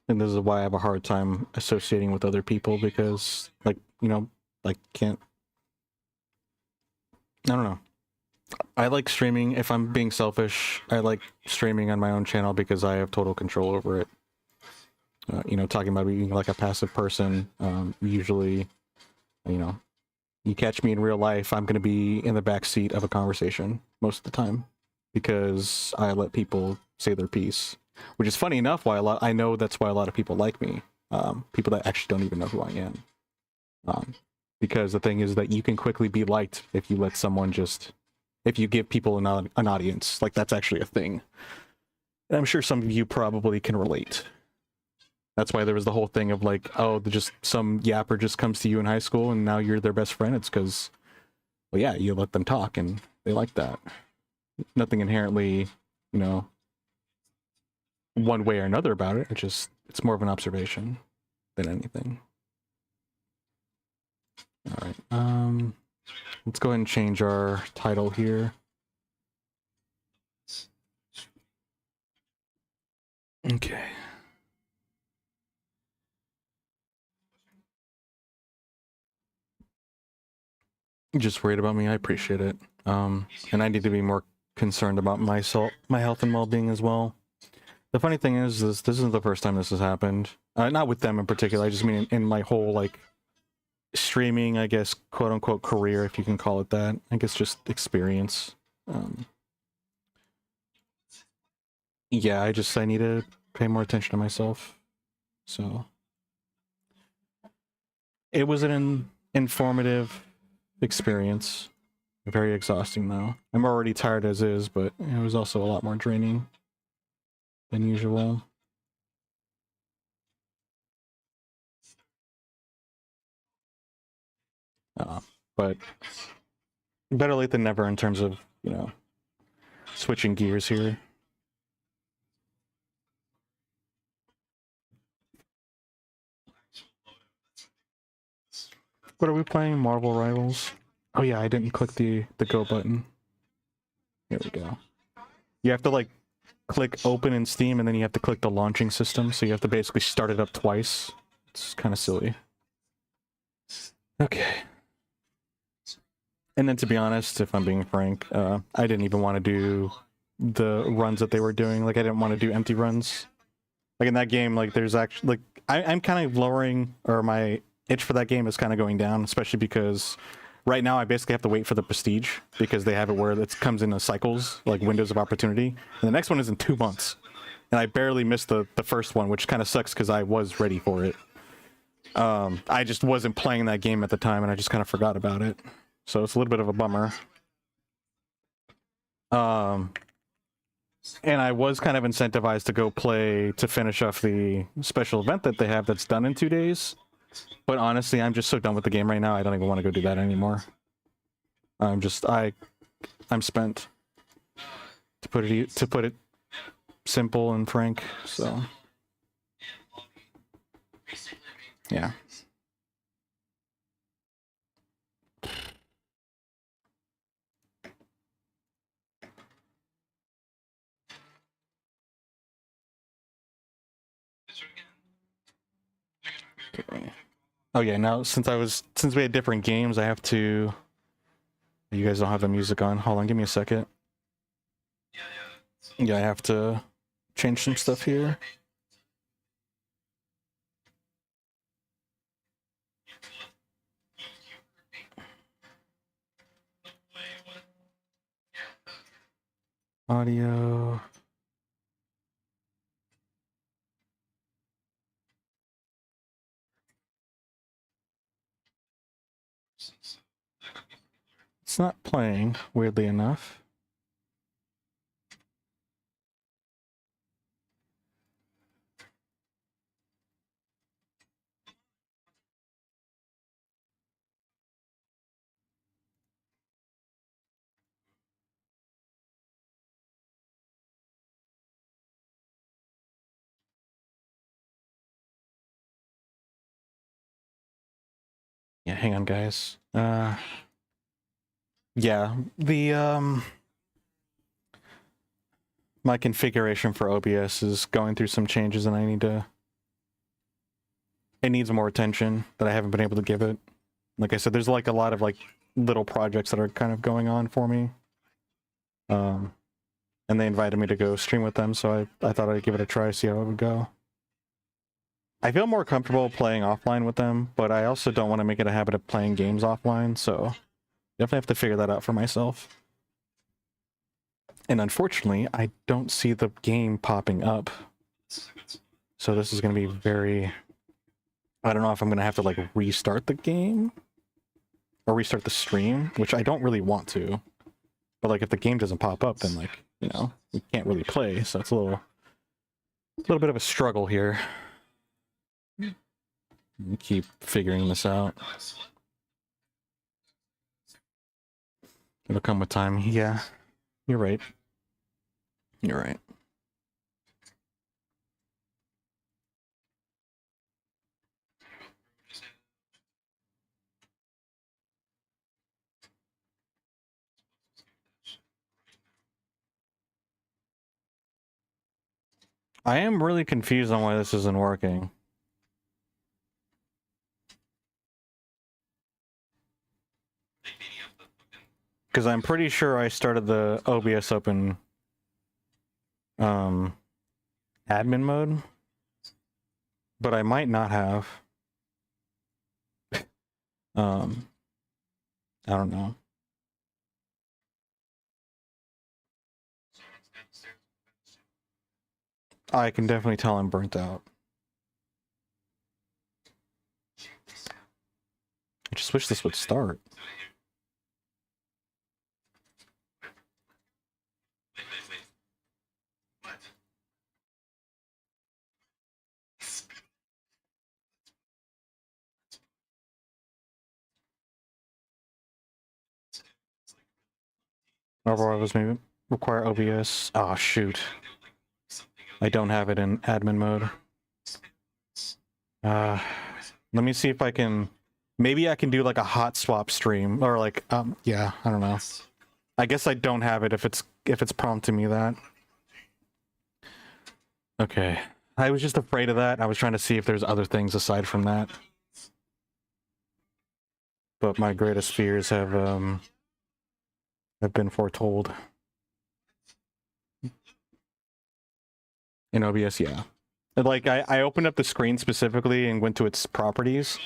and this is why I have a hard time associating with other people because, like, you know, I can't. I don't know. I like streaming. If I'm being selfish, I like streaming on my own channel because I have total control over it. You know, talking about being like a passive person, usually, you know, you catch me in real life, I'm going to be in the back seat of a conversation most of the time because I let people say their piece, which is funny enough. I know that's why a lot of people like me. People that actually don't even know who I am. Because the thing is that you can quickly be liked if you let someone if you give people an audience. Like, that's actually a thing. And I'm sure some of you probably can relate. That's why there was the whole thing of like, oh, just some yapper just comes to you in high school and now you're their best friend. It's because, well, yeah, you let them talk and they like that. Nothing inherently, you know, one way or another about it. It's more of an observation than anything. All right. Let's go ahead and change our title here. Okay. You're just worried about me. I appreciate it. And I need to be more concerned about my health and well-being as well. The funny thing is, this isn't the first time this has happened. Not with them in particular. I just mean in my whole, like, streaming, I guess, quote-unquote career, if you can call it that. I guess just experience. Yeah, I need to pay more attention to myself. So it was an informative experience. Very exhausting, though. I'm already tired as is, but it was also a lot more draining than usual. But better late than never in terms of, you know, switching gears here. What are we playing? Marvel Rivals? Oh yeah, I didn't click the go button. Here we go. You have to, like, click open in Steam and then you have to click the launching system, so you have to basically start it up twice. It's kind of silly. Okay. And then, to be honest, if I'm being frank, I didn't even want to do the runs that they were doing. Like, I didn't want to do empty runs. Like, in that game, like, there's actually, like, I'm kind of lowering, or my itch for that game is kind of going down, especially because right now I basically have to wait for the Prestige, because they have it where it comes in cycles, like windows of opportunity. And the next one is in 2 months. And I barely missed the first one, which kind of sucks because I was ready for it. I just wasn't playing that game at the time, and I just kind of forgot about it. So it's a little bit of a bummer. And I was kind of incentivized to go play to finish off the special event that they have that's done in 2 days. But honestly, I'm just so done with the game right now. I don't even want to go do that anymore. I'm spent. To put it simple and frank. So yeah. Okay. Oh yeah, now since we had different games, I have to. You guys don't have the music on. Hold on, give me a second. Yeah, I have to change some stuff here. Audio. It's not playing, weirdly enough. Yeah, hang on, guys. Yeah, my configuration for OBS is going through some changes, and I need to it needs more attention that I haven't been able to give it. Like I said, there's like a lot of like little projects that are kind of going on for me. And they invited me to go stream with them, so I thought I'd give it a try, see how it would go. I feel more comfortable playing offline with them, but I also don't want to make it a habit of playing games offline, so definitely have to figure that out for myself. And unfortunately, I don't see the game popping up. So this is going to be very... I don't know if I'm going to have to like restart the game or restart the stream, which I don't really want to. But like if the game doesn't pop up, then like, you know, we can't really play, so it's a little bit of a struggle here. We keep figuring this out. It'll come with time. Yeah, you're right. You're right. I am really confused on why this isn't working. Because I'm pretty sure I started the OBS open admin mode, but I might not have. I don't know. I can definitely tell I'm burnt out. I just wish this would start. Marvel Rivals maybe require OBS. Oh shoot. I don't have it in admin mode. Let me see if I can... Maybe I can do like a hot swap stream, or like, yeah, I don't know. I guess I don't have it if it's prompting me that. Okay. I was just afraid of that. I was trying to see if there's other things aside from that. But my greatest fears have been foretold. In OBS, yeah. Like, I opened up the screen specifically and went to its properties,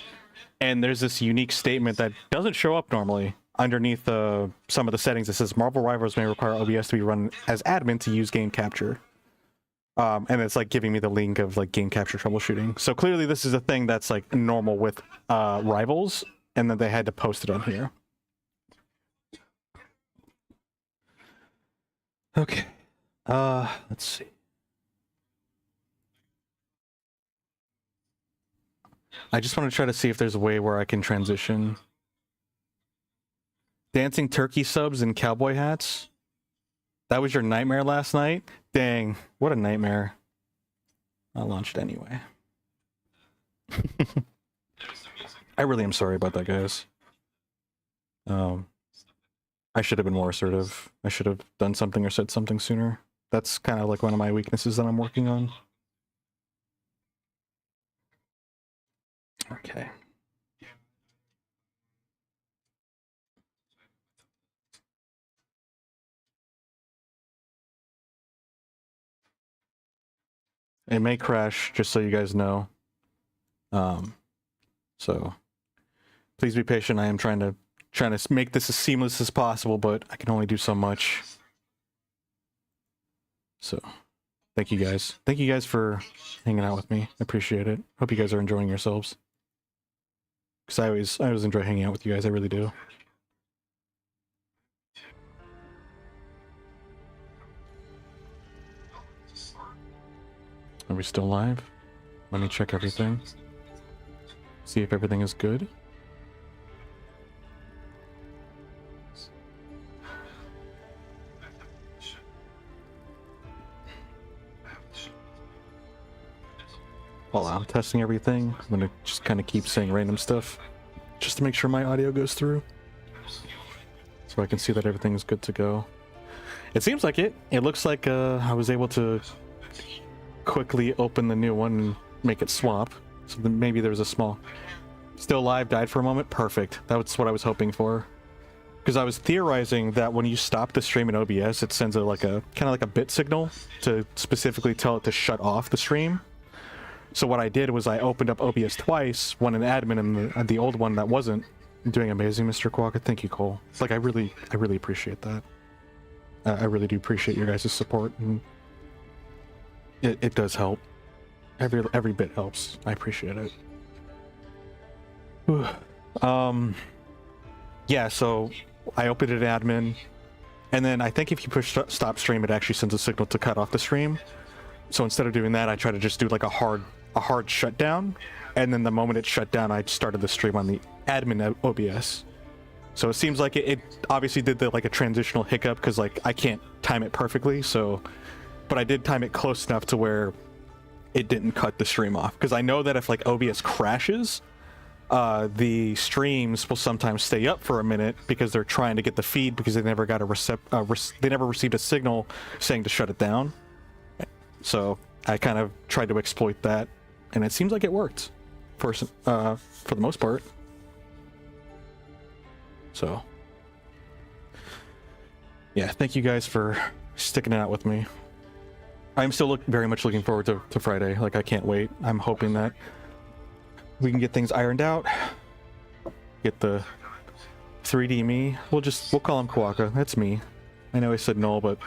and there's this unique statement that doesn't show up normally underneath some of the settings. That says Marvel Rivals may require OBS to be run as admin to use game capture. And it's like giving me the link of like game capture troubleshooting. So clearly this is a thing that's like normal with Rivals, and then they had to post it on here. Okay. Let's see. I just want to try to see if there's a way where I can transition. Dancing turkey subs and cowboy hats? That was your nightmare last night? Dang, what a nightmare. I launched anyway. I really am sorry about that, guys. I should have been more assertive. I should have done something or said something sooner. That's kind of like one of my weaknesses that I'm working on. Okay. It may crash, just so you guys know. So please be patient. I am trying to make this as seamless as possible, but I can only do so much. So thank you guys. Thank you guys for hanging out with me. I appreciate it. Hope you guys are enjoying yourselves. Because I always enjoy hanging out with you guys. I really do. Are we still live? Let me check everything. See if everything is good. While I'm testing everything, I'm gonna just kind of keep saying random stuff just to make sure my audio goes through, so I can see that everything is good to go. It seems like it. It looks like I was able to quickly open the new one and make it swap. So then maybe there was a small... Still alive, died for a moment? Perfect. That's what I was hoping for. Because I was theorizing that when you stop the stream in OBS, it sends kind of like a bit signal to specifically tell it to shut off the stream. So what I did was I opened up OBS twice, one in admin and the old one that wasn't. Doing amazing, Mr. Quokka. Thank you, Cole. Like, I really appreciate that. I really do appreciate your guys' support, and it does help. Every bit helps. I appreciate it. Yeah, so I opened it in admin, and then I think if you push stop stream, it actually sends a signal to cut off the stream. So instead of doing that, I try to just do like a hard shutdown, and then the moment it shut down, I started the stream on the admin OBS. So it seems like it obviously did like a transitional hiccup, because like I can't time it perfectly, so, but I did time it close enough to where it didn't cut the stream off, because I know that if like OBS crashes, the streams will sometimes stay up for a minute because they're trying to get the feed, because they never got they never received a signal saying to shut it down. So I kind of tried to exploit that, and it seems like it worked for the most part. So yeah, thank you guys for sticking it out with me. I'm still very much looking forward to Friday. Like, I can't wait. I'm hoping that we can get things ironed out, get the 3D me. We'll call him Quokka. That's me. I know I said Null, but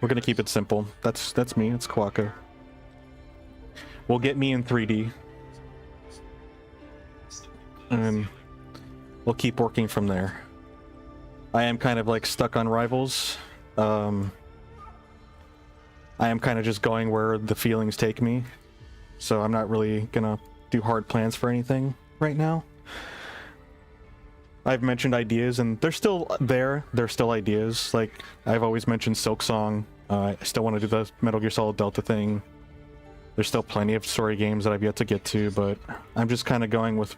we're gonna keep it simple. That's me. It's Quokka. We'll get me in 3D, and we'll keep working from there. I am kind of like stuck on Rivals. I am kind of just going where the feelings take me, so I'm not really gonna do hard plans for anything right now. I've mentioned ideas, and they're still there. They're still ideas. Like, I've always mentioned Silksong. I still want to do the Metal Gear Solid Delta thing. There's still plenty of story games that I've yet to get to, but I'm just kind of going with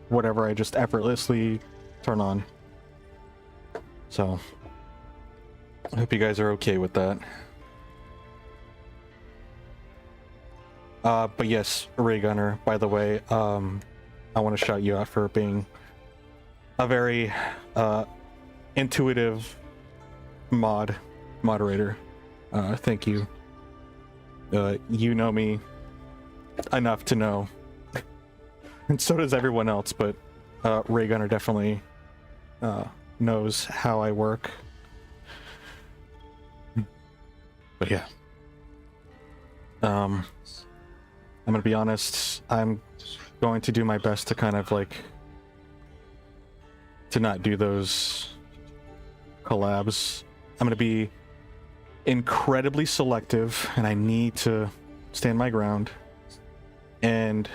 whatever I just effortlessly turn on. So I hope you guys are okay with that. But yes, Ray Gunner, by the way, I want to shout you out for being a very intuitive moderator. Thank you. You know me enough to know, and so does everyone else, but Ray Gunner definitely knows how I work. But yeah, I'm gonna be honest, I'm going to do my best to kind of like to not do those collabs. I'm gonna be incredibly selective, and I need to stand my ground. And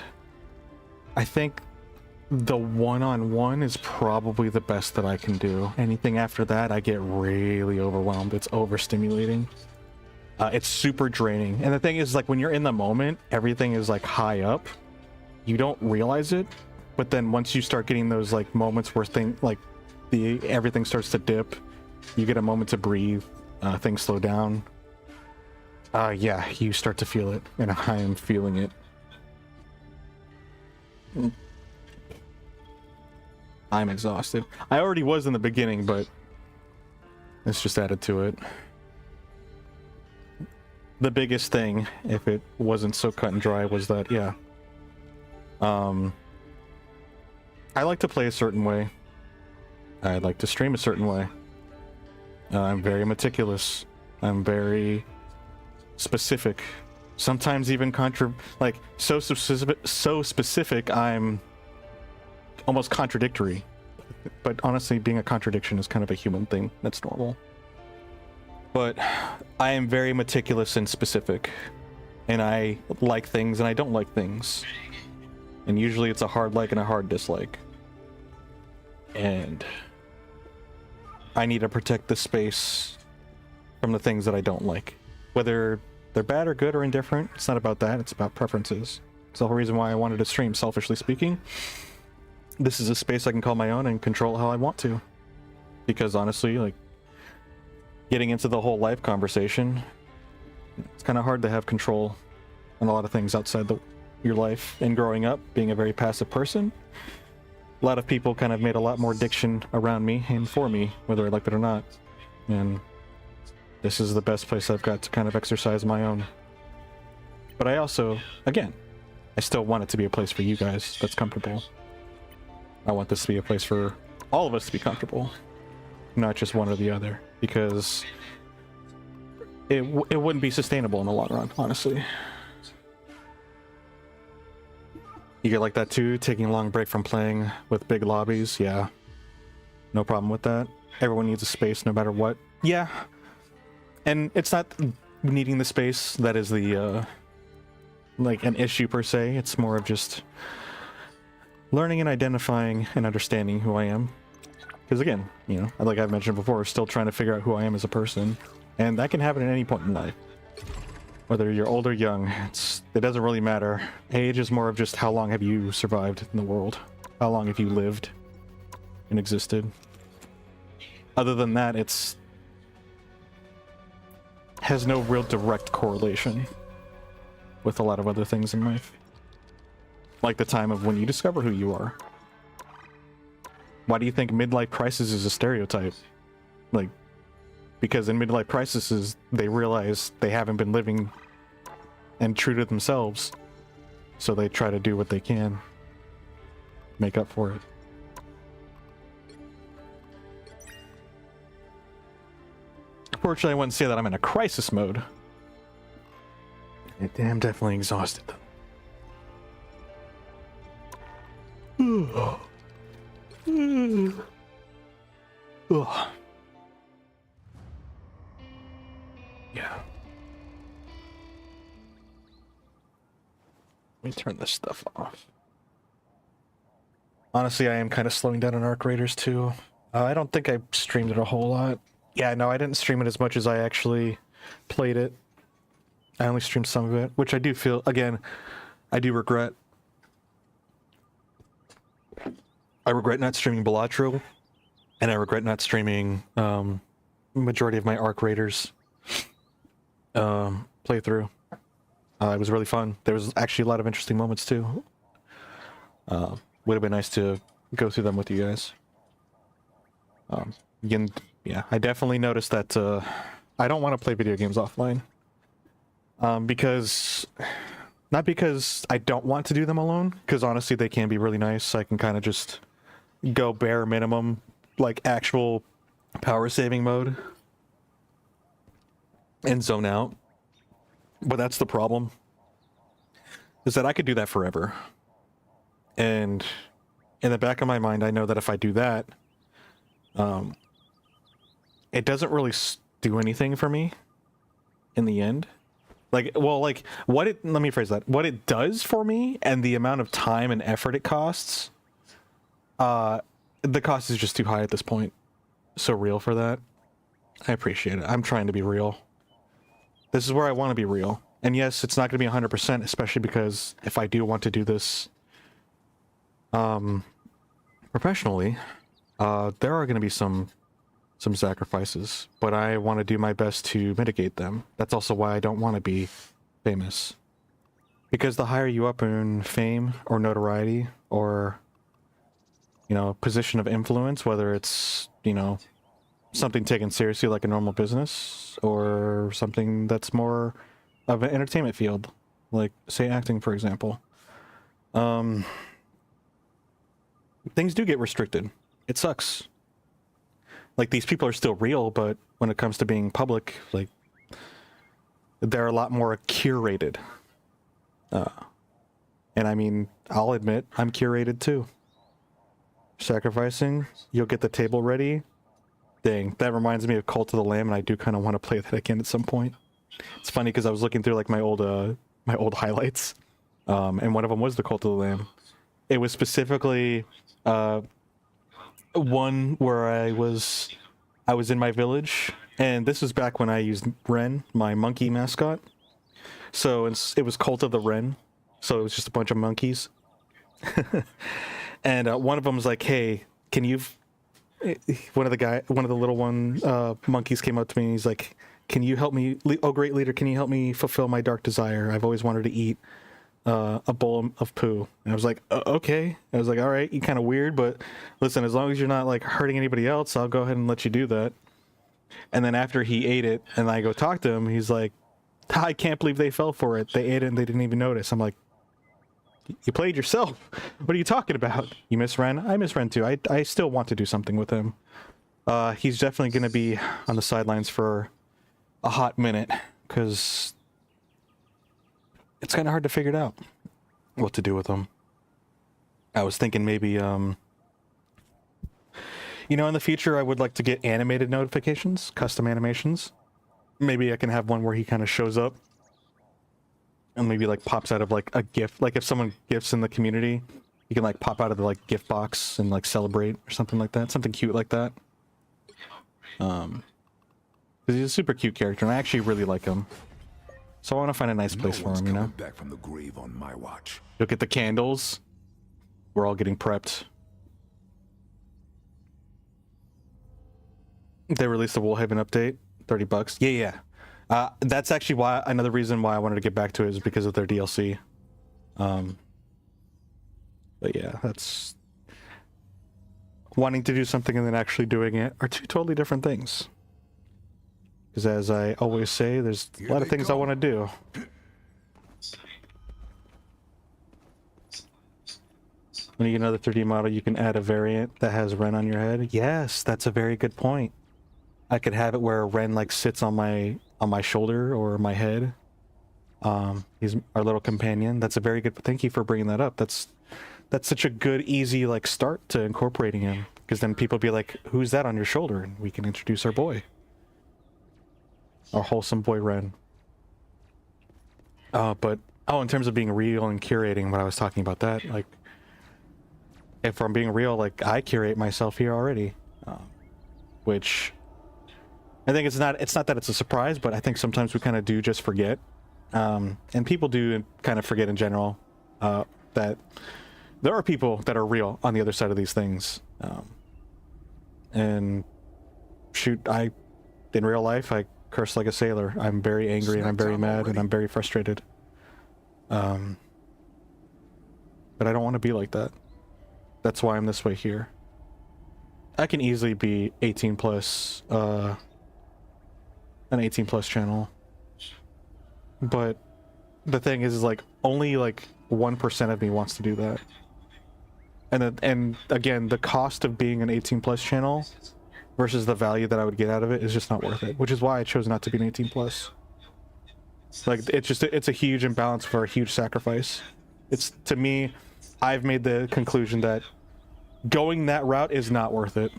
I think the one-on-one is probably the best that I can do. Anything after that, I get really overwhelmed. It's overstimulating. It's super draining. And the thing is, like, when you're in the moment, everything is like high up. You don't realize it, but then once you start getting those like moments where everything starts to dip, you get a moment to breathe, things slow down. Yeah, you start to feel it, and I am feeling it. I'm exhausted. I already was in the beginning, but it's just added to it. The biggest thing, if it wasn't so cut and dry, was that, yeah, I like to play a certain way. I like to stream a certain way. I'm very meticulous. I'm very specific. Sometimes even so specific I'm almost contradictory. But honestly, being a contradiction is kind of a human thing. That's normal. But I am very meticulous and specific. And I like things and I don't like things. And usually it's a hard like and a hard dislike. And I need to protect the space from the things that I don't like. Whether they're bad or good or indifferent, it's not about that, it's about preferences. It's the whole reason why I wanted to stream, selfishly speaking. This is a space I can call my own and control how I want to. Because honestly, like, getting into the whole life conversation, it's kind of hard to have control on a lot of things outside your life and growing up being a very passive person, a lot of people kind of made a lot more diction around me and for me, whether I liked it or not. And this is the best place I've got to kind of exercise my own. But I also, again, I still want it to be a place for you guys that's comfortable. I want this to be a place for all of us to be comfortable, not just one or the other, because it wouldn't be sustainable in the long run, honestly. You get like that too, taking a long break from playing with big lobbies? Yeah. No problem with that. Everyone needs a space no matter what. Yeah. And it's not needing the space that is the, like an issue per se. It's more of just learning and identifying and understanding who I am. Because again, you know, like I've mentioned before, still trying to figure out who I am as a person. And that can happen at any point in life. Whether you're old or young, it doesn't really matter. Age is more of just how long have you survived in the world? How long have you lived and existed? Other than that, has no real direct correlation with a lot of other things in life. Like the time of when you discover who you are. Why do you think midlife crisis is a stereotype? Like, because in midlife crises, they realize they haven't been living and true to themselves. So they try to do what they can. Make up for it. Fortunately, I wouldn't say that I'm in a crisis mode. I'm definitely exhausted though. Ugh. Yeah. Let me turn this stuff off. Honestly, I am kind of slowing down on Arc Raiders too. I don't think I streamed it a whole lot. Yeah, no, I didn't stream it as much as I actually played it. I only streamed some of it, which I do feel, again, I do regret. I regret not streaming Balatro, and I regret not streaming majority of my Arc Raiders playthrough. It was really fun. There was actually a lot of interesting moments too. Would have been nice to go through them with you guys. Again, yeah, I definitely noticed that I don't want to play video games offline. Because, not because I don't want to do them alone, because honestly they can be really nice. I can kind of just go bare minimum, like actual power saving mode, and zone out. But that's the problem, is that I could do that forever. And in the back of my mind, I know that if I do that, it doesn't really do anything for me in the end. Like, well, like, let me phrase that. What it does for me and the amount of time and effort it costs, the cost is just too high at this point. So real for that. I appreciate it. I'm trying to be real. This is where I want to be real. And yes, it's not going to be 100%, especially because if I do want to do this professionally, there are going to be some sacrifices, but I want to do my best to mitigate them. That's also why I don't want to be famous. Because the higher you up in fame or notoriety or, you know, position of influence, whether it's, you know, something taken seriously like a normal business or something that's more of an entertainment field, like, say, acting, for example, things do get restricted. It sucks. Like, these people are still real, but when it comes to being public, like, they're a lot more curated. And I mean, I'll admit, I'm curated too. Sacrificing, you'll get the table ready. Dang, that reminds me of Cult of the Lamb, and I do kind of want to play that again at some point. It's funny because I was looking through like my old highlights, and one of them was the Cult of the Lamb. It was specifically one where I was in my village, and this was back when I used Ren, my monkey mascot. So it was Cult of the Ren, so it was just a bunch of monkeys. And one of them was like, "Hey, can you?" One of the little monkeys came up to me and he's like, "Can you help me? Oh, great leader, can you help me fulfill my dark desire? I've always wanted to eat a bowl of poo. And I was like, okay. I was like, all right, you kind of weird, but listen, as long as you're not like hurting anybody else, I'll go ahead and let you do that. And then after he ate it and I go talk to him, he's like, I can't believe they fell for it. They ate it and they didn't even notice. I'm like, you played yourself. What are you talking about? You miss Ren? I miss Ren too. I still want to do something with him. He's definitely going to be on the sidelines for a hot minute because it's kind of hard to figure it out what to do with him. I was thinking maybe, you know, in the future I would like to get animated notifications, custom animations. Maybe I can have one where he kind of shows up and maybe like pops out of like a gift. Like if someone gifts in the community, he can like pop out of the like gift box and like celebrate or something like that. Something cute like that. Because he's a super cute character and I actually really like him. So I want to find a nice place for him, you know? Back from the grave on my watch. Look at the candles. We're all getting prepped. They released the Woolhaven update, $30. Yeah. That's actually why another reason why I wanted to get back to it is because of their DLC. But yeah, that's wanting to do something and then actually doing it are two totally different things. Because as I always say, there's a lot of things I want to do. When you get another 3D model, you can add a variant that has Ren on your head. Yes, that's a very good point. I could have it where Ren like sits on my shoulder or my head. He's our little companion. That's a very good. Thank you for bringing that up. That's such a good, easy like start to incorporating him. Because then people be like, "Who's that on your shoulder?" And we can introduce our boy, our wholesome boy Ren. But in terms of being real and curating, what I was talking about that, like, if I'm being real, like I curate myself here already, which. I think it's not that it's a surprise, but I think sometimes we kind of do just forget. And people do kind of forget in general that there are people that are real on the other side of these things. And shoot, in real life, I curse like a sailor. I'm very angry and I'm very mad and I'm very frustrated. But I don't want to be like that. That's why I'm this way here. I can easily be 18 plus, an 18 plus channel, but the thing is like only like 1% of me wants to do that, and again, the cost of being an 18 plus channel versus the value that I would get out of it is just not worth it, which is why I chose not to be an 18 plus. Like it's a huge imbalance for a huge sacrifice. It's, to me, I've made the conclusion that going that route is not worth it.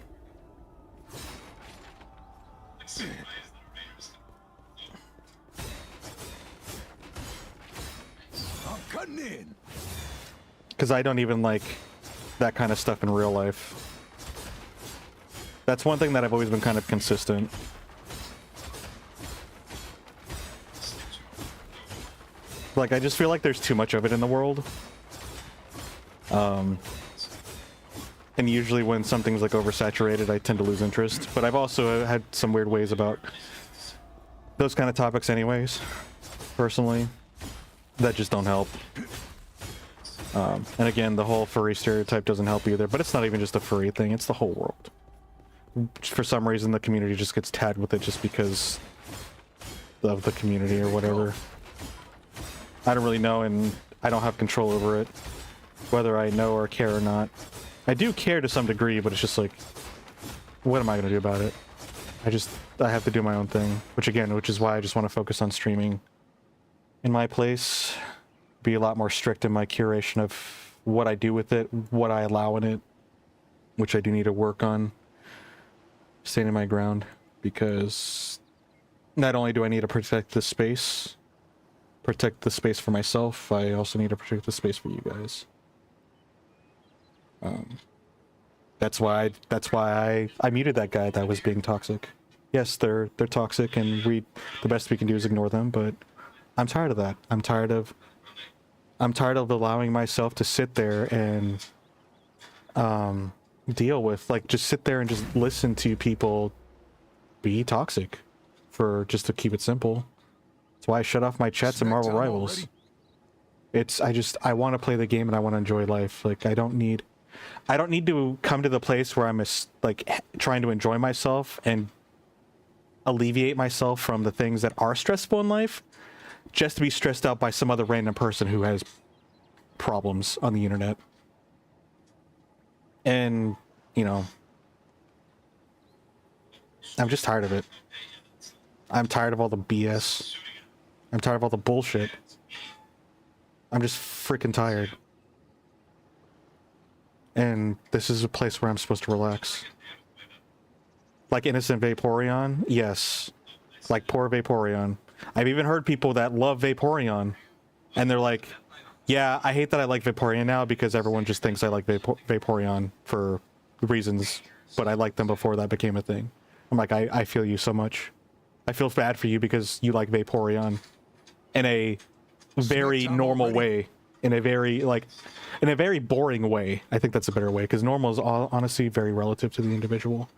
Because I don't even like that kind of stuff in real life. That's one thing that I've always been kind of consistent. Like, I just feel like there's too much of it in the world. And usually when something's like oversaturated, I tend to lose interest. But I've also had some weird ways about those kind of topics anyways, personally, that just don't help. And again, the whole furry stereotype doesn't help either, but it's not even just a furry thing, it's the whole world. For some reason, the community just gets tagged with it just because of the community or whatever. I don't really know, and I don't have control over it, whether I know or care or not. I do care to some degree, but it's just like, what am I going to do about it? I have to do my own thing, which is why I just want to focus on streaming in my place. Be a lot more strict in my curation of what I do with it, what I allow in it, which I do need to work on standing my ground, because not only do I need to protect the space for myself, I also need to protect the space for you guys. That's why I muted that guy that was being toxic. Yes, they're toxic, and the best we can do is ignore them, but I'm tired of that. I'm tired of allowing myself to sit there and deal with, like, just sit there and just listen to people be toxic just to keep it simple. That's why I shut off my chats in Marvel Rivals. I want to play the game and I want to enjoy life. Like I don't need to come to the place where I'm trying to enjoy myself and alleviate myself from the things that are stressful in life just to be stressed out by some other random person who has problems on the internet. And, you know, I'm just tired of it. I'm tired of all the BS. I'm tired of all the bullshit. I'm just freaking tired. And this is a place where I'm supposed to relax. Like Innocent Vaporeon? Yes. Like poor Vaporeon. I've even heard people that love Vaporeon. And they're like, yeah, I hate that I like Vaporeon now because everyone just thinks I like Vaporeon for reasons. But I liked them before that became a thing. I'm like, I feel you so much. I feel bad for you because you like Vaporeon. In a very normal way. In a very boring way. I think that's a better way, because normal is honestly very relative to the individual.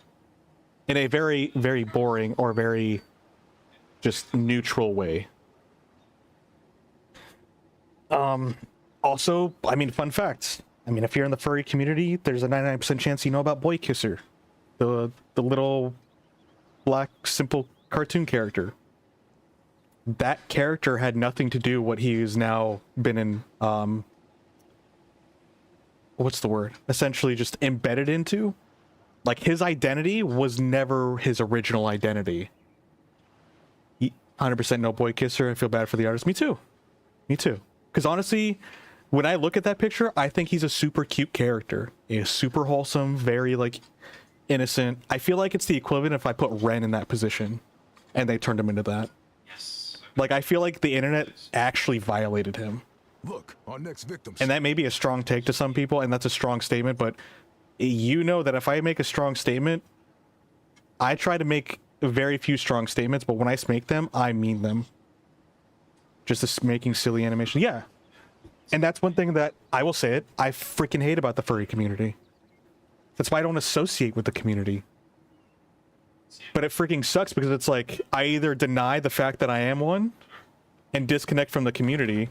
In a very, very boring or very just neutral way. Also, I mean, fun facts. I mean, if you're in the furry community, there's a 99% chance you know about Boy Kisser. The little black, simple cartoon character. That character had nothing to do what he's now been in, what's the word? Essentially just embedded into. Like, his identity was never his original identity. 100% no Boy Kisser. I feel bad for the artist. Me too. Me too. Because honestly, when I look at that picture, I think he's a super cute character. He's super wholesome, very, like, innocent. I feel like it's the equivalent if I put Ren in that position and they turned him into that. Like, I feel like the internet actually violated him. Look, our next victim. And that may be a strong take to some people, and that's a strong statement, but you know that if I make a strong statement, I try to make very few strong statements, but when I make them, I mean them. Just making silly animation. Yeah. And that's one thing that, I will say it, I freaking hate about the furry community. That's why I don't associate with the community. But it freaking sucks because it's like, I either deny the fact that I am one and disconnect from the community,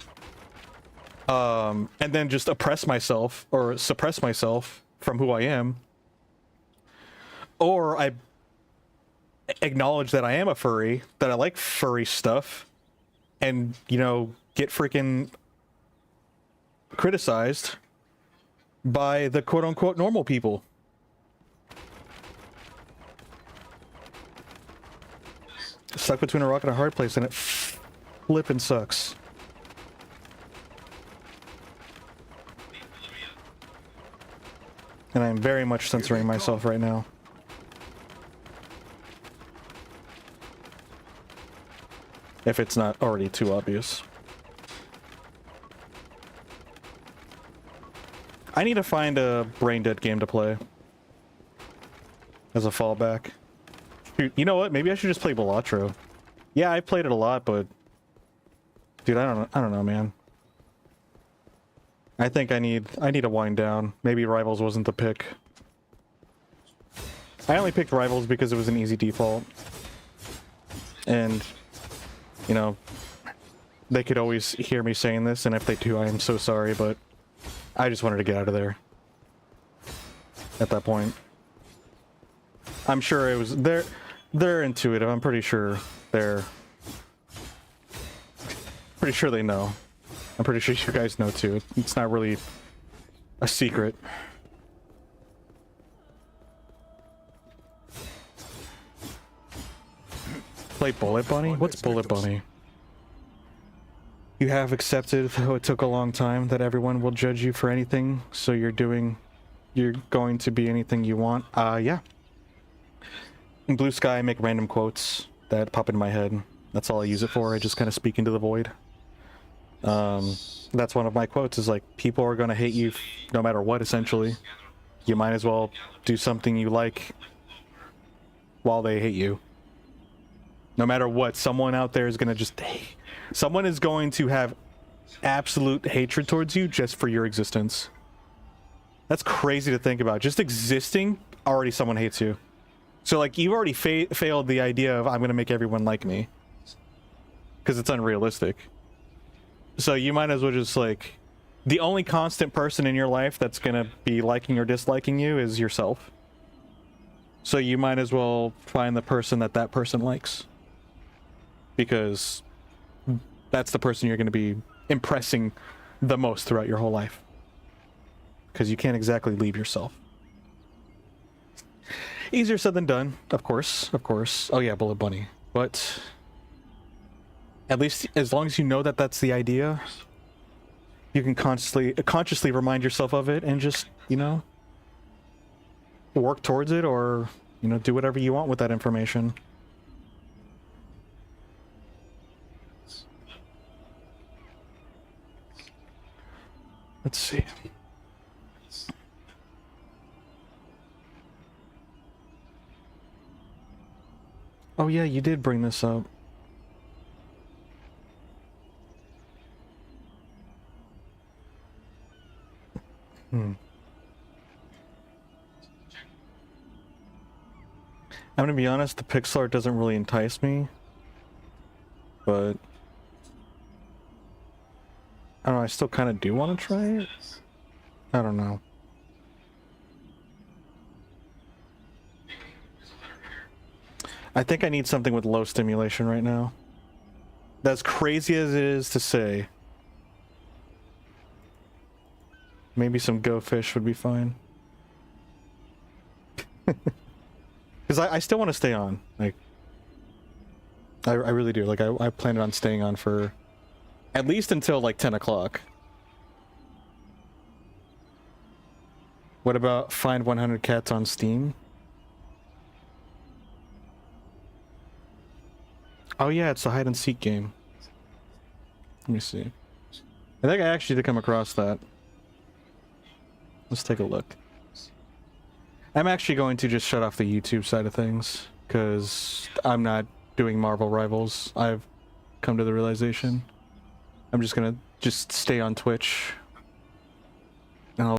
and then just oppress myself or suppress myself from who I am, or I acknowledge that I am a furry, that I like furry stuff, and, you know, get freaking criticized by the quote-unquote normal people. Stuck between a rock and a hard place, and it flippin' sucks. And I'm very much censoring myself right now. If it's not already too obvious. I need to find a brain dead game to play as a fallback. You know what? Maybe I should just play Balatro. Yeah, I've played it a lot, but dude, I don't know, man. I think I need to wind down. Maybe Rivals wasn't the pick. I only picked Rivals because it was an easy default. And, you know, they could always hear me saying this, and if they do, I am so sorry, but I just wanted to get out of there. At that point. I'm sure it was... They're intuitive. I'm pretty sure they're... Pretty sure they know. I'm pretty sure you guys know too. It's not really a secret. Play Bullet Bunny? What's Bullet Bunny? You have accepted, though it took a long time, that everyone will judge you for anything, so you're going to be anything you want. Yeah. In Blue Sky, I make random quotes that pop in my head. That's all I use it for. I just kind of speak into the void. That's one of my quotes, is like, people are going to hate you no matter what, essentially. You might as well do something you like while they hate you. No matter what, someone out there is going to just... Someone is going to have absolute hatred towards you just for your existence. That's crazy to think about. Just existing, already someone hates you. So, like, you've already failed the idea of, I'm going to make everyone like me. Because it's unrealistic. So you might as well just like, the only constant person in your life that's gonna be liking or disliking you is yourself. So you might as well find the person that that person likes, because that's the person you're gonna be impressing the most throughout your whole life. Because you can't exactly leave yourself. Easier said than done, of course, of course. Oh yeah, Bullet Bunny. But at least as long as you know that that's the idea, you can consciously remind yourself of it and just, you know, work towards it, or, you know, do whatever you want with that information. Let's see. Oh yeah, you did bring this up. I'm gonna be honest, the pixel art doesn't really entice me, but I don't know, I still kind of do want to try it. I don't know. I think I need something with low stimulation right now. As crazy as it is to say, maybe some Go Fish would be fine. Because I still want to stay on. Like, I really do. Like, I planned on staying on for at least until like 10 o'clock. What about Find 100 Cats on Steam? Oh yeah, it's a hide and seek game. Let me see. I think I actually did come across that. Let's take a look. I'm actually going to just shut off the YouTube side of things, because I'm not doing Marvel Rivals. I've come to the realization. I'm just gonna stay on Twitch